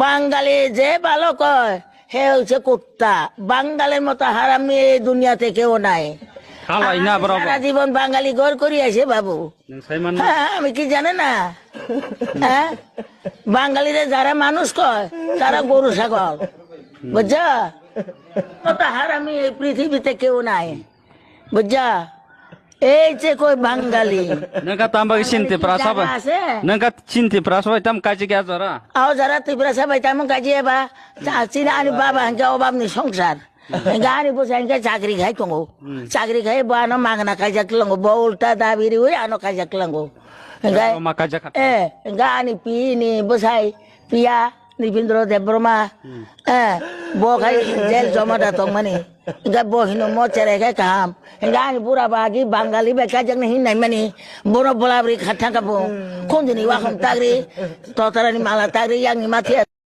বাঙালি যে ভালো কয় হে হচ্ছে কুত্তা। বাঙালির মতো হারামি এই দুনিয়াতে কেউ নাই। খালাই না বরাবর সারা জীবন বাঙালি ঘর করি আছে বাবু। সাইমান হ্যাঁ, আমি কি জানে না? হ্যাঁ, বাঙালিরা যারা মানুষ কয় তারা গরু ছাগল, বুঝছা? মতো হারামি এই পৃথিবীতে কেউ নাই, বুঝছা? এই যে কই বাঙালি nengka tambah cinti perasa apa আছে nengka cinti perasa apa tam kaji kaya zara আও যারা ত্রিপুরা সবাই তেমন কাজে বা চিনা আনি বাবা হাঙ্কা অভাব নেই সংসার হাঙ্কা আনি বসে হাঙ্কা চাকরি খাই কঙ্গো চাকরি খাই বানো মাগনা কাজা কিলাঙ্গো বউলটা দাবিরি হই আনো কাজা কিলাঙ্গো হাঙ্কা maka jakat হাঙ্কা আনি পি নি বসাই পিয়া নিবীন্দ্র দেববর্মা বখাই জেল জমাটা তং মানে হাঙ্কা বহিনো মচেরে খাই কাম হাঙ্কা আনি বুড়া বাগি বাঙালি বেকা জাং হিন নাই মানে বড় বলাবরি খাটা কাবো কোন দিনই ওয়াখন তাগরি ততারানি মালা তাগরি ইয়াংনি মাথিয়া